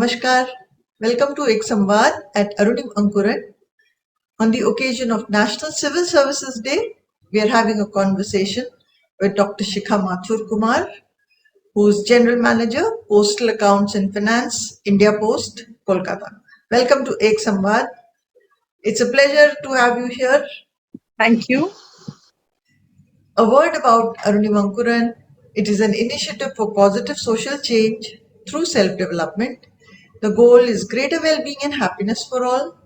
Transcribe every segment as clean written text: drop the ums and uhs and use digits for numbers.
Namaskar. Welcome to Samvaad at Arunima Ankuran. On the occasion of National Civil Services Day, we are having a conversation with Dr.Shikha Mathur Kumar, who is General Manager, Postal Accounts and Finance, India Post, Kolkata. Welcome to Samvaad. It's a pleasure to have you here. Thank you. A word about Arunima Ankuran. It is an initiative for positive social change through self-development. The goal is greater well-being and happiness for all.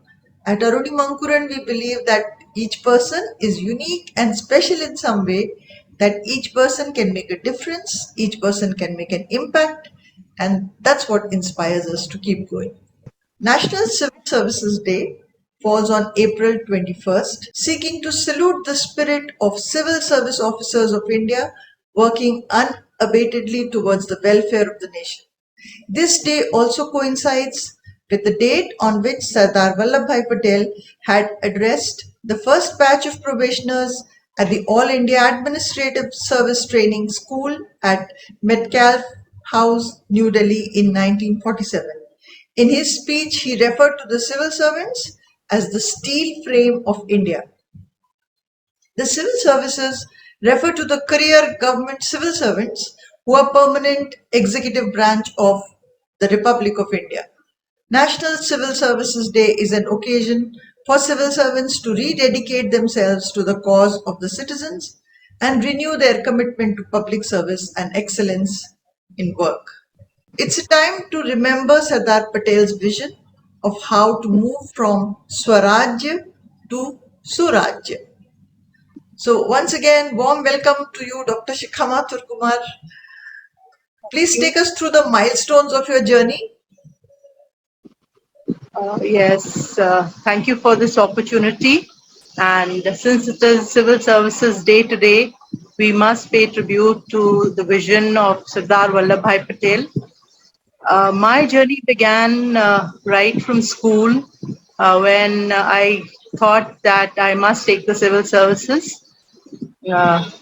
At Arunima Ankuran, we believe that each person is unique and special in some way, that each person can make a difference, each person can make an impact, and that's what inspires us to keep going. National Civil Services Day falls on April 21st, seeking to salute the spirit of civil service officers of India working unabatedly towards the welfare of the nation. This day also coincides with the date on which Sardar Vallabhbhai Patel had addressed the first batch of probationers at the All India Administrative Service Training School at Metcalfe House, New Delhi in 1947. In his speech, he referred to the civil servants as the steel frame of India. The civil services refer to the career government civil servants who are permanent executive branch of the Republic of India. National Civil Services Day is an occasion for civil servants to rededicate themselves to the cause of the citizens and renew their commitment to public service and excellence in work. It's a time to remember Sardar Patel's vision of how to move from Swarajya to Surajya. So once again, warm welcome to you, Dr. Shikha Mathur Kumar. Please take us through the milestones of your journey. Yes, thank you for this opportunity. And since it is Civil Services Day today, we must pay tribute to the vision of Sardar Vallabhbhai Patel. My journey began right from school when I thought that I must take the civil services.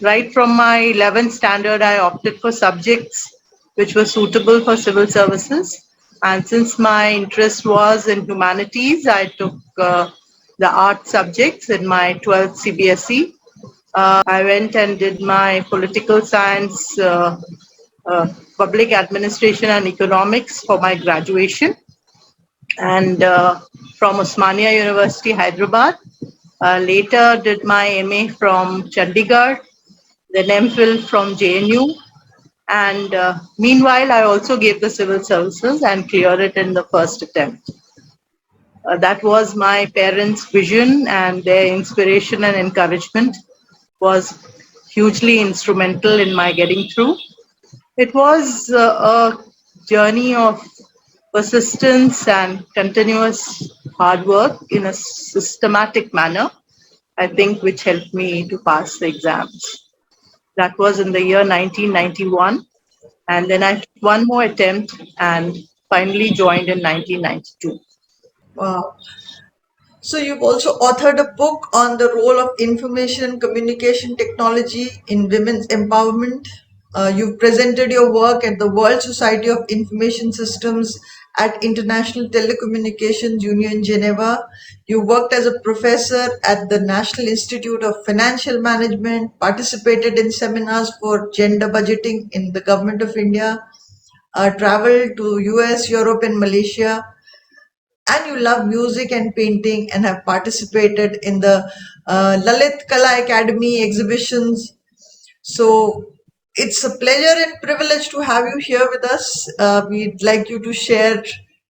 Right from my 11th standard, I opted for subjects which were suitable for civil services. And since my interest was in humanities, I took the art subjects in my 12th CBSE. I went and did my political science, public administration and economics for my graduation. And from Osmania University, Hyderabad. Later did my MA from Chandigarh, then MPhil from JNU. And meanwhile, I also gave the civil services and cleared it in the first attempt. That was my parents' vision, and their inspiration and encouragement was hugely instrumental in my getting through. It was a journey of persistence and continuous hard work in a systematic manner, I think, which helped me to pass the exams. That was in the year 1991. And then I took one more attempt and finally joined in 1992. Wow. So you've also authored a book on the role of information and communication technology in women's empowerment. You've presented your work at the World Society of Information Systems at International Telecommunications Union, Geneva. You worked as a professor at the National Institute of Financial Management, participated in seminars for gender budgeting in the Government of India, traveled to US, Europe and Malaysia, and you love music and painting and have participated in the Lalit Kala Academy exhibitions. So it's a pleasure and privilege to have you here with us. We'd like you to share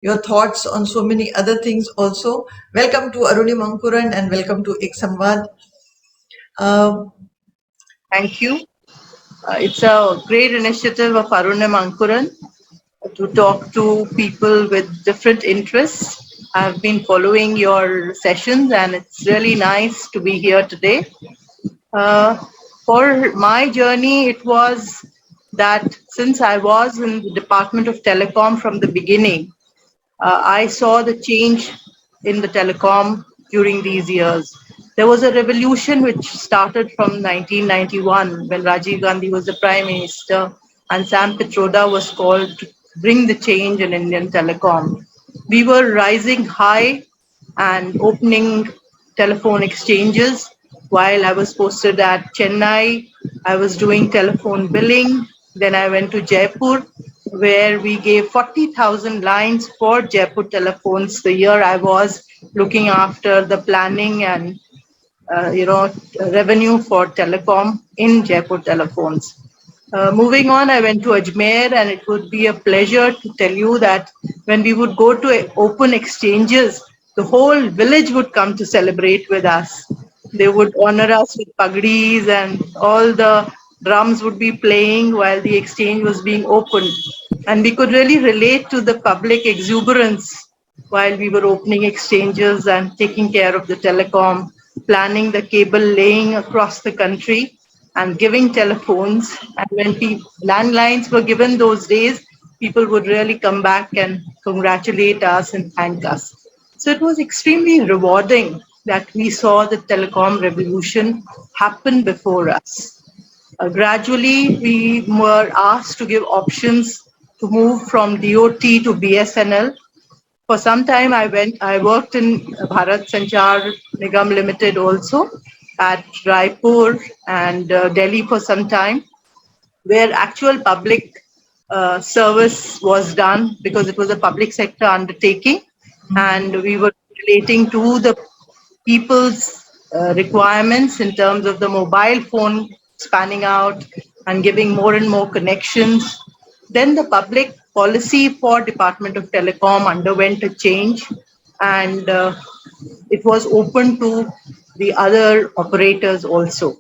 your thoughts on so many other things also. Welcome to Arunima Ankuran and welcome to Samvaad. Thank you. It's a great initiative of Arunima Ankuran to talk to people with different interests. I've been following your sessions and it's really nice to be here today. For my journey, it was that since I was in the Department of Telecom from the beginning, I saw the change in the telecom during these years. There was a revolution which started from 1991 when Rajiv Gandhi was the Prime Minister and Sam Pitroda was called bring the change in Indian telecom. We were rising high and opening telephone exchanges. While I was posted at Chennai, I was doing telephone billing. Then I went to Jaipur, where we gave 40,000 lines for Jaipur telephones the year I was looking after the planning and revenue for telecom in Jaipur telephones. Moving on, I went to Ajmer, and it would be a pleasure to tell you that when we would go to open exchanges, the whole village would come to celebrate with us. They would honor us with pagdis, and all the drums would be playing while the exchange was being opened. And we could really relate to the public exuberance while we were opening exchanges and taking care of the telecom, planning the cable laying across the country and giving telephones. And when landlines were given those days, people would really come back and congratulate us and thank us. So it was extremely rewarding that we saw the telecom revolution happen before us. Gradually, we were asked to give options to move from DOT to BSNL. For some time, I worked in Bharat Sanchar Nigam Limited also at Raipur and Delhi for some time, where actual public service was done because it was a public sector undertaking, and we were relating to the people's requirements in terms of the mobile phone spanning out and giving more and more connections. Then the public policy for Department of Telecom underwent a change, and it was open to the other operators also.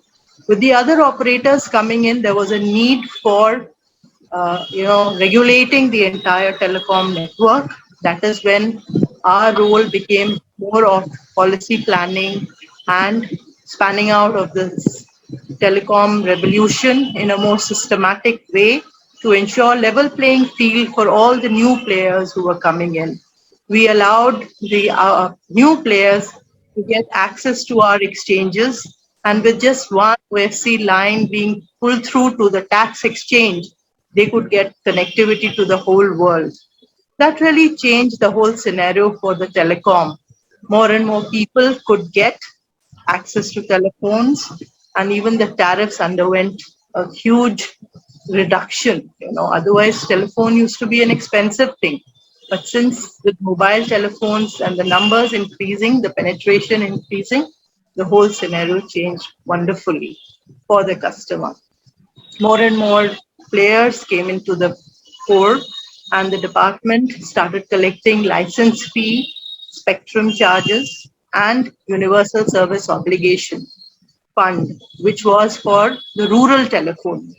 With the other operators coming in, there was a need for regulating the entire telecom network. That is when our role became more of policy planning and spanning out of this telecom revolution in a more systematic way to ensure level playing field for all the new players who were coming in. We allowed the new players to get access to our exchanges, and with just one OFC line being pulled through to the tax exchange, they could get connectivity to the whole world. That really changed the whole scenario for the telecom. More and more people could get access to telephones, and even the tariffs underwent a huge reduction. Otherwise, telephone used to be an expensive thing. But since with mobile telephones and the numbers increasing, the penetration increasing, the whole scenario changed wonderfully for the customer. More and more players came into the fore, and the department started collecting license fee, spectrum charges, and universal service obligation fund, which was for the rural telephone.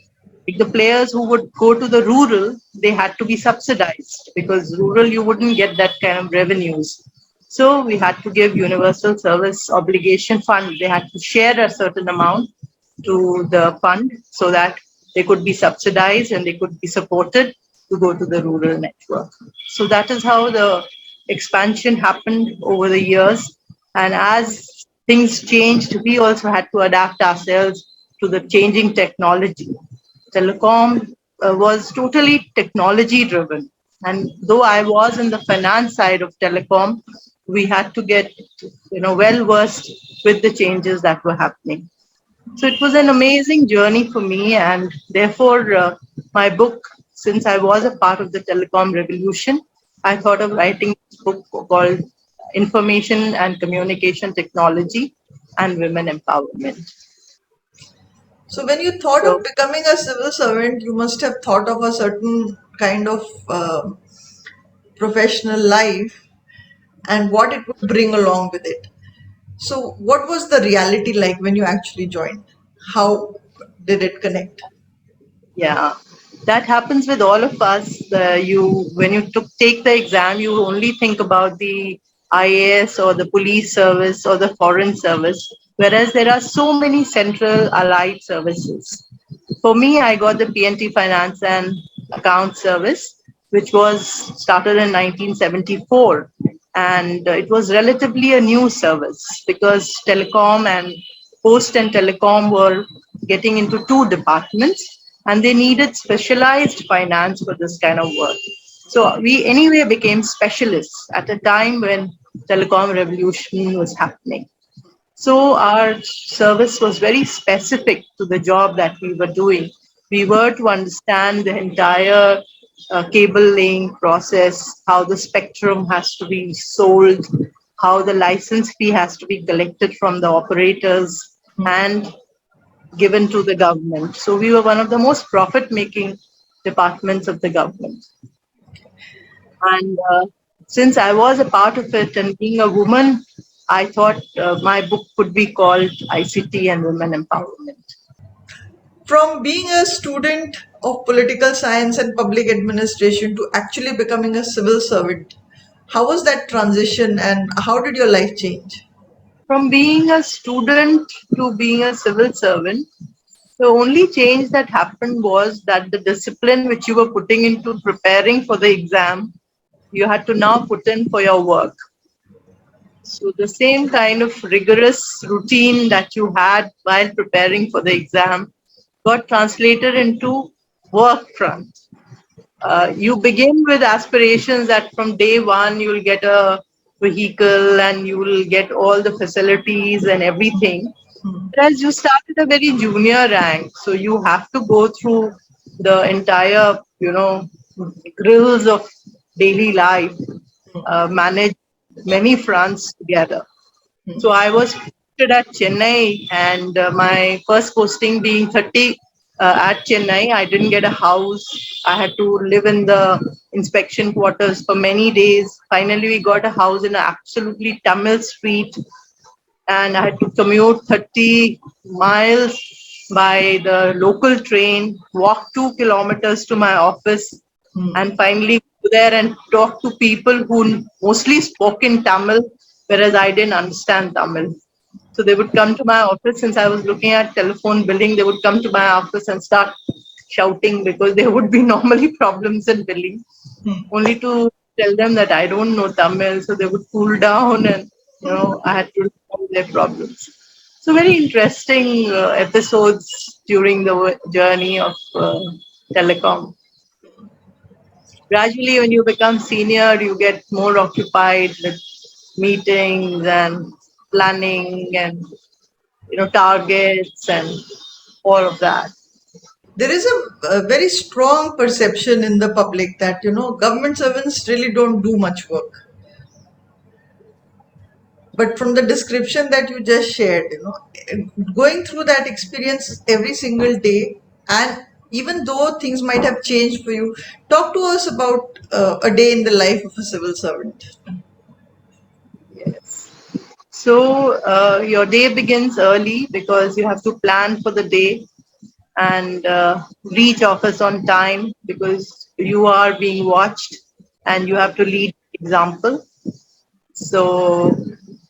Like the players who would go to the rural, they had to be subsidized because rural you wouldn't get that kind of revenues. So we had to give universal service obligation fund. They had to share a certain amount to the fund so that they could be subsidized and they could be supported to go to the rural network. So that is how the expansion happened over the years. And as things changed, we also had to adapt ourselves to the changing technology. Telecom was totally technology driven. And though I was in the finance side of telecom, we had to get well versed with the changes that were happening. So it was an amazing journey for me, and therefore, my book, since I was a part of the telecom revolution, I thought of writing this book called Information and Communication Technology and Women Empowerment. So, when you thought of So, becoming a civil servant, you must have thought of a certain kind of professional life and what it would bring along with it. So, what was the reality like when you actually joined? How did it connect? yeah, that happens with all of us. When you take the exam, you only think about the IAS or the police service or the foreign service, whereas there are so many central allied services. For me, I got the PNT Finance and Account Service, which was started in 1974. And it was relatively a new service because telecom and post and telecom were getting into two departments, and they needed specialized finance for this kind of work. So we anyway became specialists at a time when telecom revolution was happening. So our service was very specific to the job that we were doing. We were to understand the entire cable laying process, how the spectrum has to be sold, how the license fee has to be collected from the operators and given to the government. So we were one of the most profit making departments of the government. And since I was a part of it and being a woman, I thought my book could be called ICT and Women Empowerment. From being a student of political science and public administration to actually becoming a civil servant, how was that transition and how did your life change? From being a student to being a civil servant, the only change that happened was that the discipline which you were putting into preparing for the exam, you had to now put in for your work. So the same kind of rigorous routine that you had while preparing for the exam got translated into work front. You begin with aspirations that from day one you will get a vehicle and you will get all the facilities and everything. Whereas you start at a very junior rank, so you have to go through the entire, grills of daily life, manage many fronts together. So I was posted at Chennai, and my first posting being 30 at Chennai, I didn't get a house. I had to live in the inspection quarters for many days. Finally, we got a house in an absolutely Tamil street, and I had to commute 30 miles by the local train, walk 2 kilometers to my office, and finally go there and talk to people who mostly spoke in Tamil, whereas I didn't understand Tamil. So they would come to my office since I was looking at telephone billing. They would come to my office and start shouting because there would be normally problems in billing, only to tell them that I don't know Tamil. So they would cool down and, I had to solve their problems. So very interesting episodes during the journey of telecom. Gradually, when you become senior, you get more occupied with meetings and planning and targets and all of that. There is a very strong perception in the public that, government servants really don't do much work. But from the description that you just shared, going through that experience every single day, and even though things might have changed for you, talk to us about a day in the life of a civil servant. Yes. So your day begins early because you have to plan for the day and reach office on time because you are being watched and you have to lead example. So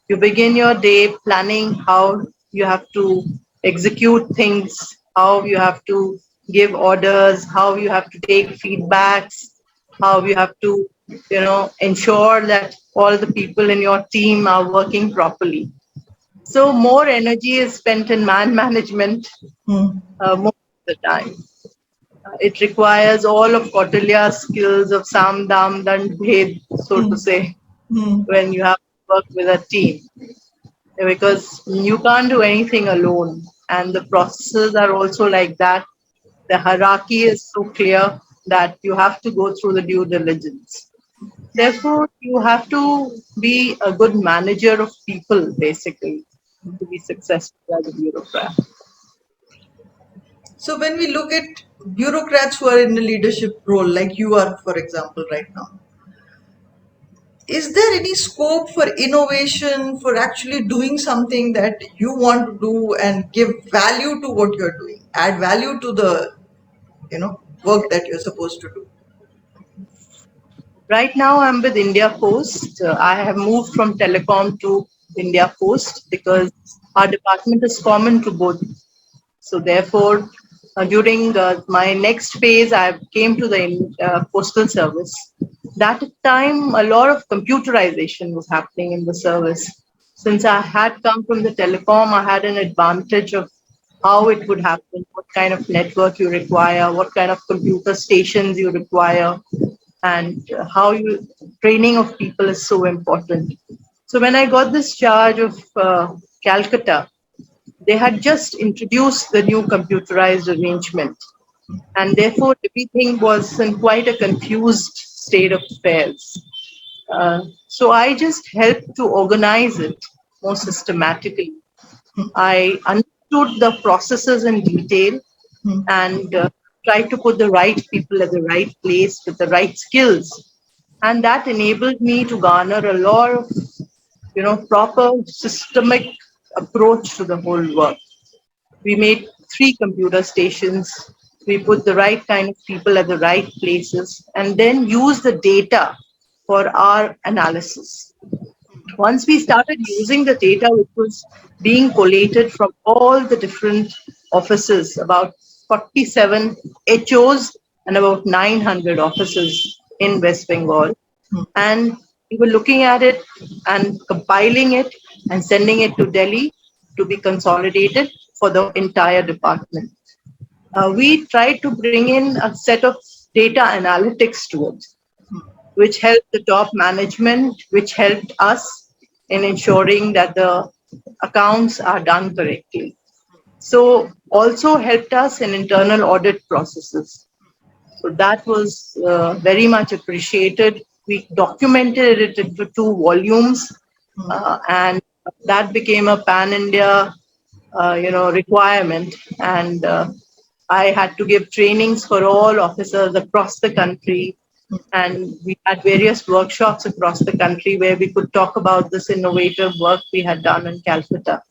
you begin your day planning how you have to execute things, how you have to give orders, how you have to take feedbacks, how you have to, ensure that all the people in your team are working properly. So more energy is spent in man management Hmm. most of the time. It requires all of Kautilya's skills of Sam, Dam, Dand, Bhed, so to Hmm. say, Hmm. when you have to work with a team. Because you can't do anything alone. And the processes are also like that. The hierarchy is so clear that you have to go through the due diligence. Therefore, you have to be a good manager of people, basically, to be successful as a bureaucrat. So when we look at bureaucrats who are in a leadership role, like you are, for example, right now, is there any scope for innovation, for actually doing something that you want to do and give value to what you're doing, add value to the, work that you're supposed to do? Right now, I'm with India Post. I have moved from telecom to India Post because our department is common to both. So therefore, during my next phase, I came to the postal service. That time, a lot of computerization was happening in the service. Since I had come from the telecom, I had an advantage of how it would happen, what kind of network you require, what kind of computer stations you require. and how you training of people is so important. So when I got this charge of Calcutta, they had just introduced the new computerized arrangement, and therefore everything was in quite a confused state of affairs. So I just helped to organize it more systematically. I understood the processes in detail and tried to put the right people at the right place with the right skills, and that enabled me to garner a lot of proper systemic approach to the whole work. We made 3 computer stations. We put the right kind of people at the right places and then use the data for our analysis. Once we started using the data which was being collated from all the different offices, about 47 HOs and about 900 offices in West Bengal, and we were looking at it and compiling it and sending it to Delhi to be consolidated for the entire department. We tried to bring in a set of data analytics to it, which helped the top management, which helped us in ensuring that the accounts are done correctly. So also helped us in internal audit processes. So that was very much appreciated. We documented it into 2 volumes, and that became a pan-India, requirement. And I had to give trainings for all officers across the country. And we had various workshops across the country where we could talk about this innovative work we had done in Calcutta.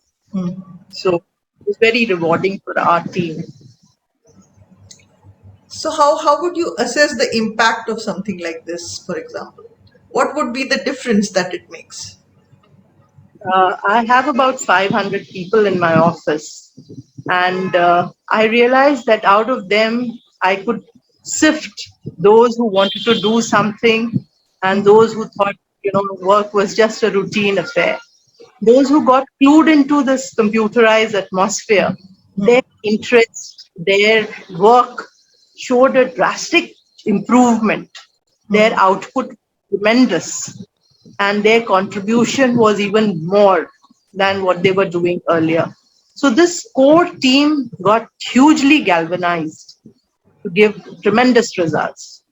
So it was very rewarding for our team. So how would you assess the impact of something like this, for example? What would be the difference that it makes? I have about 500 people in my office, and I realized that out of them, I could sift those who wanted to do something and those who thought, work was just a routine affair. Those who got clued into this computerized atmosphere, their interest, their work showed a drastic improvement. Their output tremendous, and their contribution was even more than what they were doing earlier. So this core team got hugely galvanized to give tremendous results,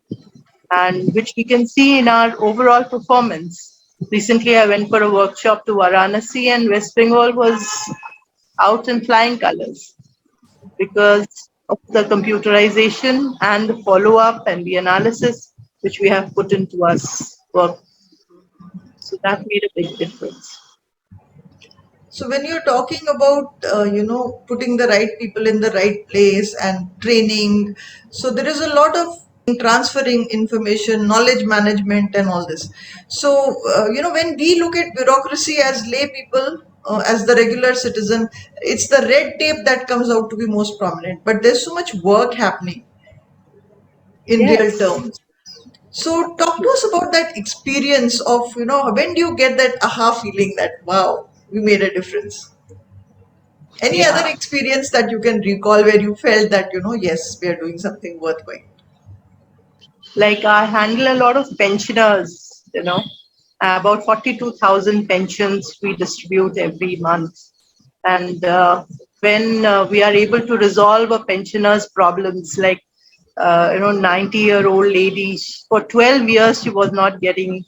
and which we can see in our overall performance. Recently, I went for a workshop to Varanasi, and West Bengal was out in flying colors because of the computerization and the follow up and the analysis which we have put into our work. So that made a big difference. So when you're talking about putting the right people in the right place and training, so there is a lot of transferring information, knowledge management, and all this. So when we look at bureaucracy as lay people, as the regular citizen, it's the red tape that comes out to be most prominent. But there's so much work happening in real Yes. terms. So talk to us about that experience of when do you get that aha feeling that wow, we made a difference? Any other Yeah. experience that you can recall where you felt that, yes, we are doing something worthwhile? Like I handle a lot of pensioners, about 42,000 pensions we distribute every month. And when we are able to resolve a pensioner's problems, like, 90-year-old lady, for 12 years, she was not getting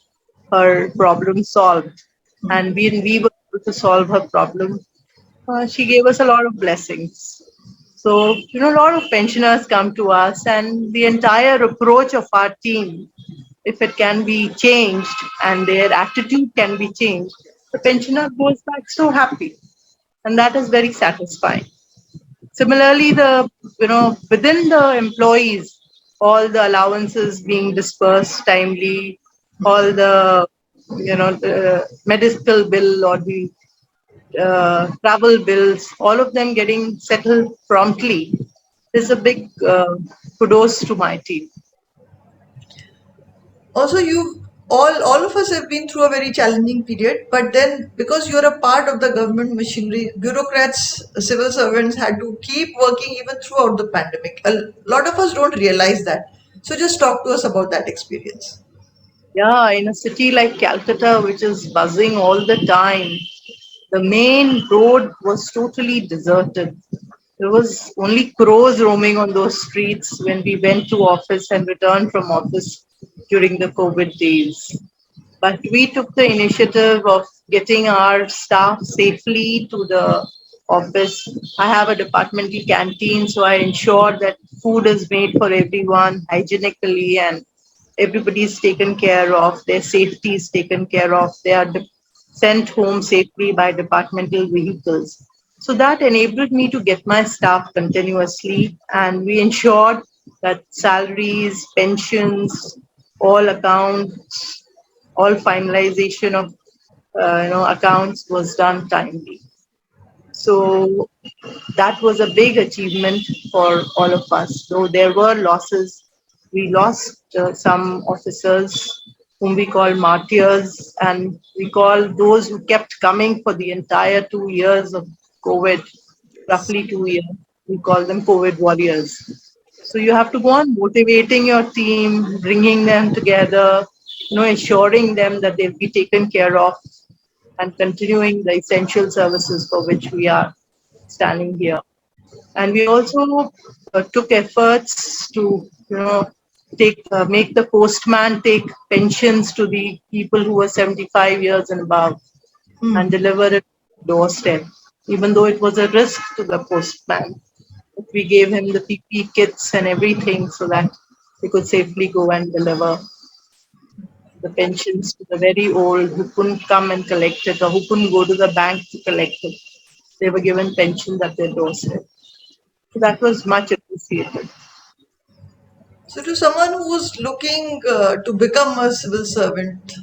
her problem solved. And when we were able to solve her problem, she gave us a lot of blessings. So, a lot of pensioners come to us, and the entire approach of our team, if it can be changed and their attitude can be changed, the pensioner goes back so happy, and that is very satisfying. Similarly, within the employees, all the allowances being dispersed timely, all the the medical bill or the travel bills, all of them getting settled promptly is a big kudos to my team. Also, all of us have been through a very challenging period, but then because you're a part of the government machinery, bureaucrats, civil servants had to keep working even throughout the pandemic. A lot of us don't realize that. So just talk to us about that experience. Yeah, in a city like Calcutta, which is buzzing all the time, the main road was totally deserted. There was only crows roaming on those streets when we went to office and returned from office during the COVID days. But we took the initiative of getting our staff safely to the office. I have a departmental canteen, so I ensure that food is made for everyone hygienically and everybody is taken care of, their safety is taken care of, they are sent home safely by departmental vehicles. So that enabled me to get my staff continuously, and we ensured that salaries, pensions, all accounts, all finalization of accounts was done timely. So that was a big achievement for all of us. Though there were losses, we lost some officers whom we call martyrs, and we call those who kept coming for the entire 2 years of COVID, roughly 2 years. We call them COVID warriors. So you have to go on motivating your team, bringing them together, ensuring them that they'll be taken care of, and continuing the essential services for which we are standing here. And we also took efforts to, take make the postman take pensions to the people who were 75 years and above and Hmm. deliver it doorstep, even though it was a risk to the postman. But we gave him the PP kits and everything so that he could safely go and deliver the pensions to the very old who couldn't come and collect it or who couldn't go to the bank to collect it. They were given pensions at their doorstep. So that was much appreciated. So to someone who's looking to become a civil servant,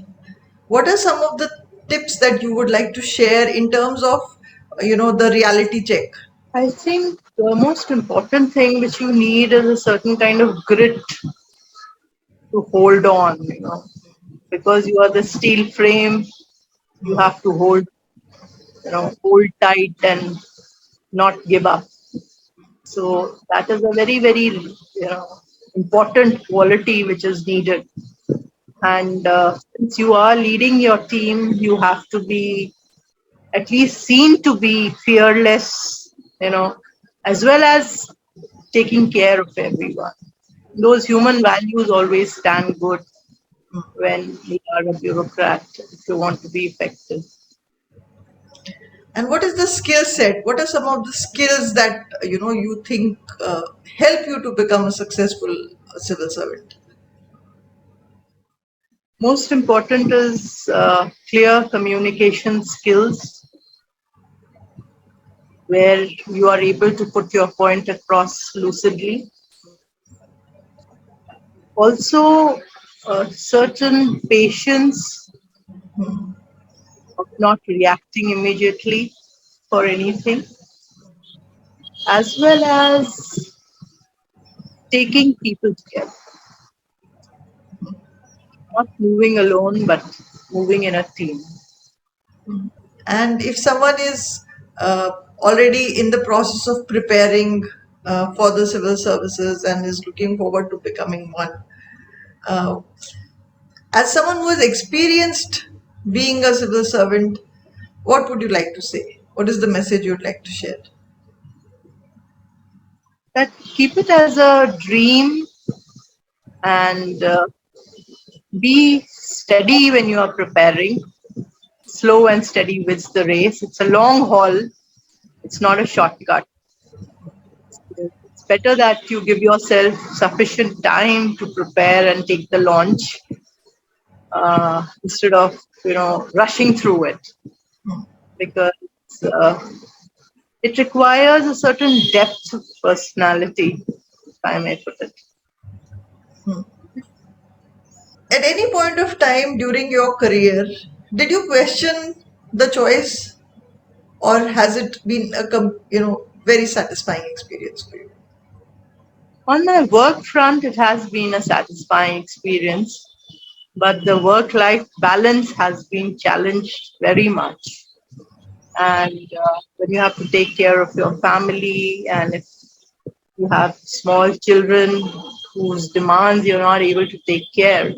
what are some of the tips that you would like to share in terms of, the reality check? I think the most important thing which you need is a certain kind of grit to hold on, because you are the steel frame, you have to hold tight and not give up. So that is a very, very, important quality which is needed. And since you are leading your team, you have to be at least seen to be fearless, as well as taking care of everyone. Those human values always stand good when you are a bureaucrat if you want to be effective. And what is the skill set? What are some of the skills that you think help you to become a successful civil servant? Most important is clear communication skills where you are able to put your point across lucidly. Also, certain patience of not reacting immediately for anything, as well as taking people together, not moving alone, but moving in a team. And if someone is already in the process of preparing for the civil services and is looking forward to becoming one, uh, as someone who has experienced being a civil servant, what would you like to say? What is the message you'd like to share? That keep it as a dream and be steady when you are preparing. Slow and steady wins the race. It's a long haul. It's not a shortcut. It's better that you give yourself sufficient time to prepare and take the launch instead of rushing through it, because uh, it requires a certain depth of personality, if I may put it. At any point of time during your career, did you question the choice, or has it been a very satisfying experience for you? On my work front, it has been a satisfying experience, but the work life balance has been challenged very much. And when you have to take care of your family, and if you have small children, whose demands you're not able to take care,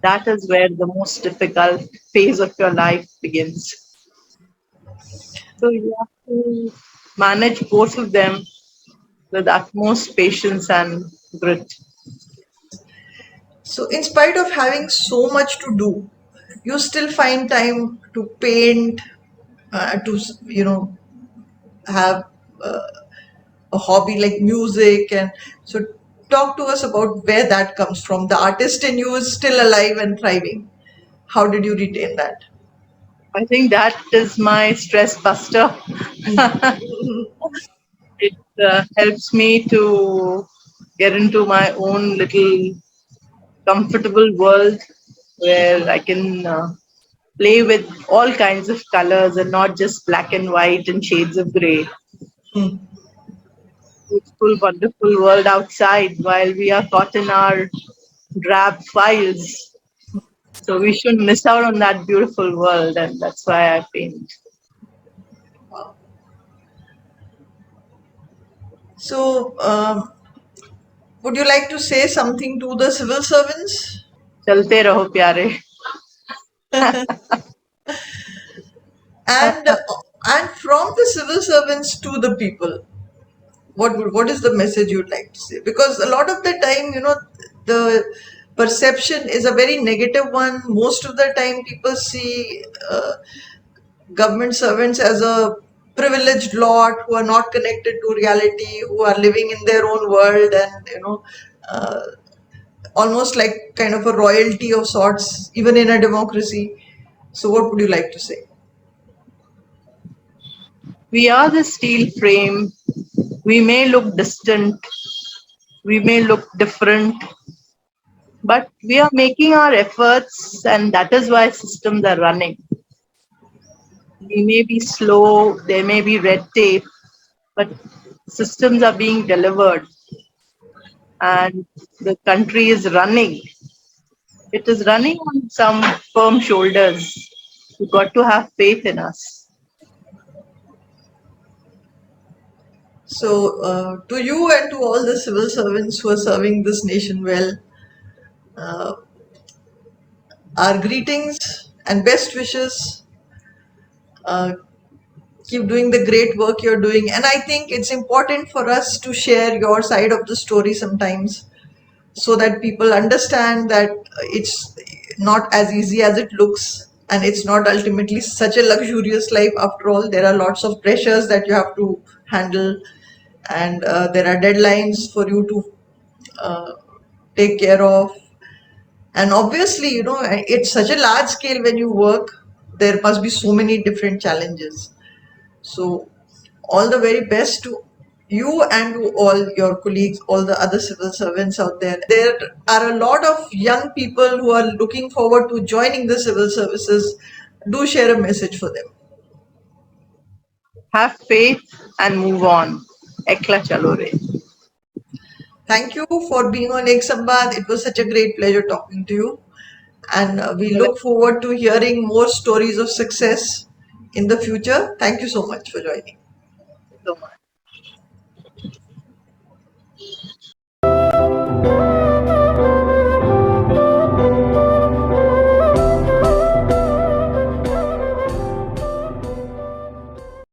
that is where the most difficult phase of your life begins. So you have to manage both of them with utmost patience and grit. So, in spite of having so much to do, you still find time to paint, to have a hobby like music, and so talk to us about where that comes from. The artist in you is still alive and thriving. How did you retain that? I think that is my stress buster. It helps me to get into my own little comfortable world where I can play with all kinds of colors and not just black and white and shades of gray. Hmm. Beautiful, wonderful world outside while we are caught in our drab files. So we shouldn't miss out on that beautiful world, and that's why I paint. So, would you like to say something to the civil servants? चलते रहो प्यारे. and and from the civil servants to the people, what is the message you'd like to say? Because a lot of the time, the perception is a very negative one. Most of the time people see government servants as a privileged lot who are not connected to reality, who are living in their own world, and uh, almost like kind of a royalty of sorts, even in a democracy. So what would you like to say? We are the steel frame. We may look distant, we may look different, but we are making our efforts, and that is why systems are running. We may be slow, there may be red tape, but systems are being delivered, and the country is running. It is running on some firm shoulders. You've got to have faith in us. So, to you and to all the civil servants who are serving this nation well, uh, our greetings and best wishes. Uh, keep doing the great work you're doing. And I think it's important for us to share your side of the story sometimes so that people understand that it's not as easy as it looks, and it's not ultimately such a luxurious life after all. There are lots of pressures that you have to handle, and there are deadlines for you to uh, take care of. And obviously, it's such a large scale when you work, there must be so many different challenges. So, all the very best to you and to all your colleagues, all the other civil servants out there. There are a lot of young people who are looking forward to joining the civil services. Do share a message for them. Have faith and move on. Ekla chalo re. Thank you for being on Ek Samvaad. It was such a great pleasure talking to you. And we look forward to hearing more stories of success in the future. Thank you so much for joining. So much.